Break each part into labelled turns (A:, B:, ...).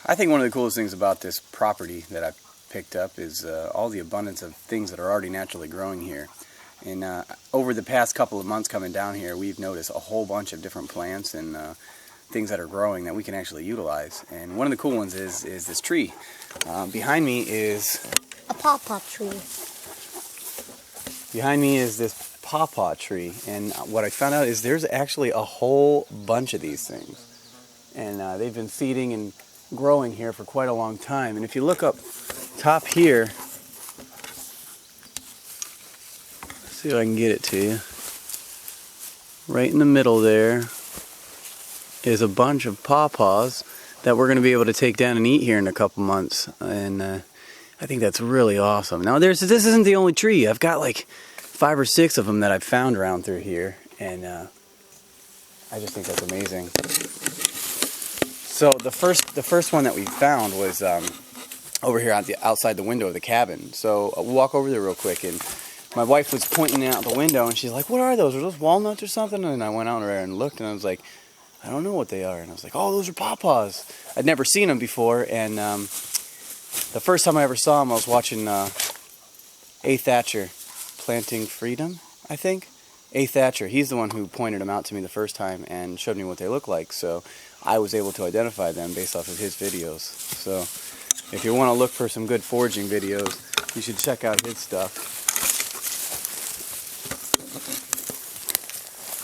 A: I think one of the coolest things about this property that I've picked up is all the abundance of things that are already naturally growing here. And over the past couple of months coming down here, we've noticed a whole bunch of different plants and things that are growing that we can actually utilize. And one of the cool ones is this tree. Behind me is
B: a paw-paw tree.
A: Behind me is this paw-paw tree, and what I found out is there's actually a whole bunch of these things. And they've been seeding and growing here for quite a long time. And if you look up top here, see if I can get it to you. Right in the middle there is a bunch of paw-paws that we're going to be able to take down and eat here in a couple months. And I think that's really awesome. Now this isn't the only tree. I've got like 5 or 6 of them that I've found around through here, and I just think that's amazing. So the first one that we found was over here outside the window of the cabin. So we'll walk over there real quick, and my wife was pointing out the window, and she's like, "What are those? Are those walnuts or something?" And I went out there and looked, and I was like, "I don't know what they are." And I was like, "Oh, those are paw-paws." I'd never seen them before, and the first time I ever saw them, I was watching A. Thatcher, Planting Freedom, I think. A. Thatcher, he's the one who pointed them out to me the first time and showed me what they look like, so I was able to identify them based off of his videos. So if you want to look for some good foraging videos, you should check out his stuff.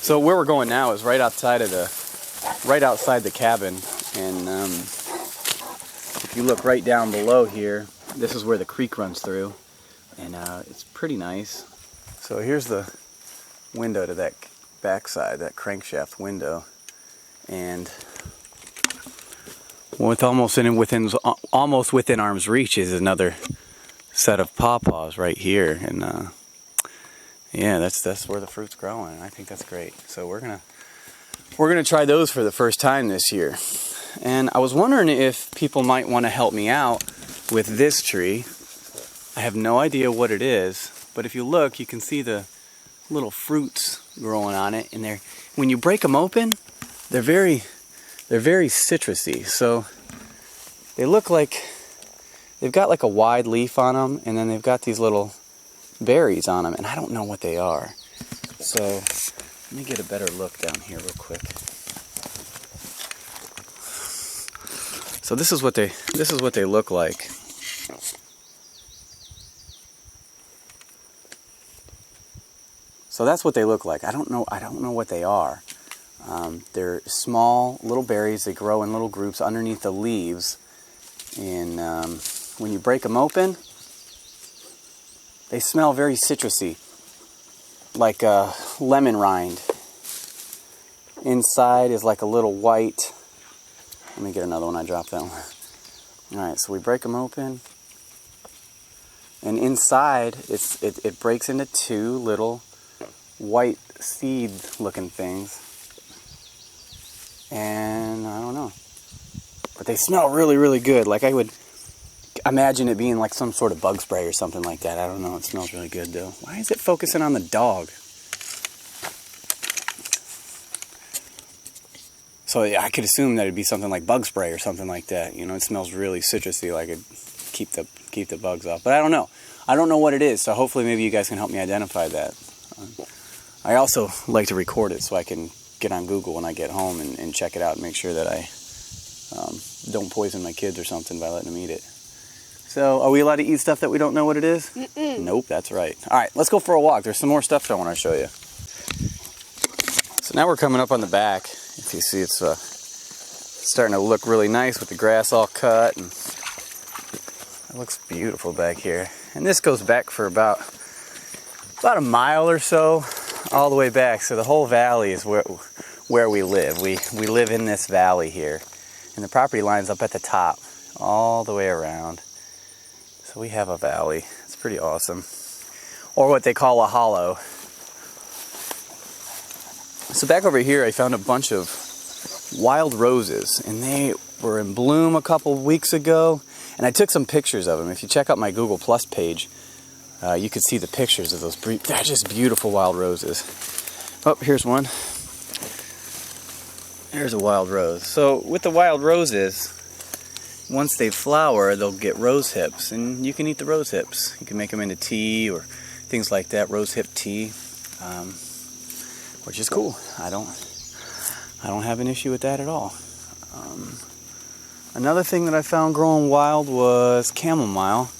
A: So where we're going now is right outside the cabin, and if you look right down below here, this is where the creek runs through, and it's pretty nice. So here's the window to that backside, that crankshaft window, and with almost within arm's reach is another set of paw-paws right here, and yeah, that's where the fruit's growing, and I think that's great. So we're gonna try those for the first time this year. And I was wondering if people might want to help me out with this tree. I have no idea what it is, but if you look, you can see the little fruits growing on it, and when you break them open, they're very citrusy. So they look like they've got like a wide leaf on them, and then they've got these little berries on them, and I don't know what they are. So let me get a better look down here real quick. So this is what they look like. So that's what they look like. I don't know what they are. They're small little berries. They grow in little groups underneath the leaves, and when you break them open, they smell very citrusy, like a lemon rind. Inside is like a little white. Let me get another one. I dropped that one. All right, so we break them open, and inside it breaks into 2 little white seed-looking things, and I don't know, but they smell really, really good. Like I would imagine it being like some sort of bug spray or something like that. I don't know. It smells really good though. Why is it focusing on the dog? So yeah, I could assume that it'd be something like bug spray or something like that. You know, it smells really citrusy, like it'd keep the bugs off. But I don't know. I don't know what it is. So hopefully, maybe you guys can help me identify that. I also like to record it so I can get on Google when I get home and check it out and make sure that I don't poison my kids or something by letting them eat it. So, are we allowed to eat stuff that we don't know what it is?
B: Mm-mm.
A: Nope, that's right. All right, let's go for a walk. There's some more stuff I want to show you. So now we're coming up on the back. If you see, it's starting to look really nice with the grass all cut, and it looks beautiful back here. And this goes back for about a mile or so, all the way back. So the whole valley is where we live. We live in this valley here, and the property line's up at the top, all the way around. So we have a valley. It's pretty awesome, or what they call a hollow. So back over here, I found a bunch of wild roses, and they were in bloom a couple weeks ago, and I took some pictures of them. If you check out my Google Plus page, you could see the pictures of those. They're just beautiful wild roses. Oh, here's one. There's a wild rose. So with the wild roses, once they flower, they'll get rose hips, and you can eat the rose hips. You can make them into tea or things like that, rose hip tea, which is cool. I don't have an issue with that at all. Another thing that I found growing wild was chamomile.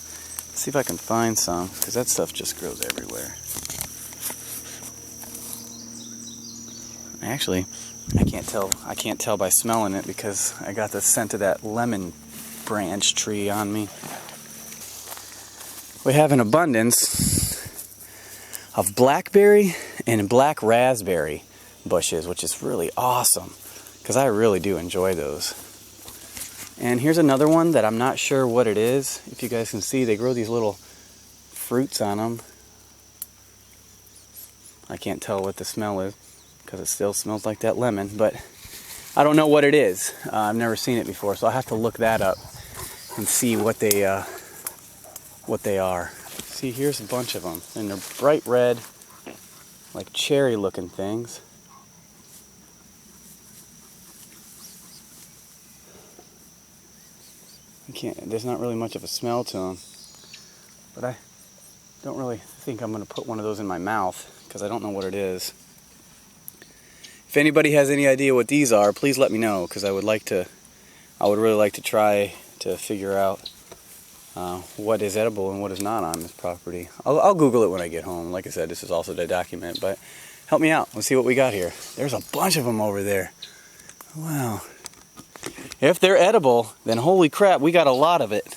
A: Let's see if I can find some, because that stuff just grows everywhere. Actually, I can't tell by smelling it because I got the scent of that lemon branch tree on me. We have an abundance of blackberry and black raspberry bushes, which is really awesome because I really do enjoy those. And here's another one that I'm not sure what it is. If you guys can see, they grow these little fruits on them. I can't tell what the smell is because it still smells like that lemon, but I don't know what it is. I've never seen it before, so I'll have to look that up and see what they are. See, here's a bunch of them, and they're bright red, like cherry looking things. There's not really much of a smell to them, but I don't really think I'm going to put one of those in my mouth because I don't know what it is. If anybody has any idea what these are, please let me know, because I would really like to try to figure out what is edible and what is not on this property. I'll Google it when I get home. Like I said, this is also to document, but help me out. Let's see what we got here. There's a bunch of them over there. Wow. If they're edible, then holy crap, we got a lot of it.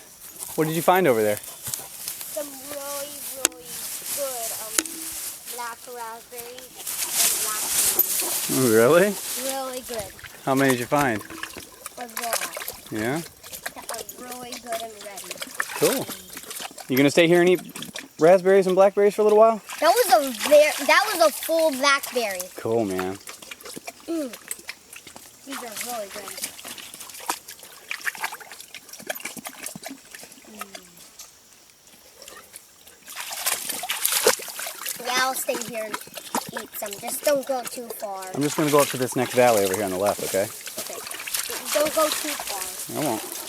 A: What did you find over there?
B: Some really, really good black raspberries and blackberries.
A: Really?
B: Really good.
A: How many did you find?
B: A lot.
A: Yeah?
B: That are really good and ready.
A: Cool. You gonna stay here and eat raspberries and blackberries for a little while?
B: That was a full blackberry.
A: Cool, man.
B: These are really good. Yeah, I'll stay here and eat some. Just don't go too far.
A: I'm just gonna go up to this next valley over here on the left, okay?
B: Okay. Don't go too far.
A: I won't.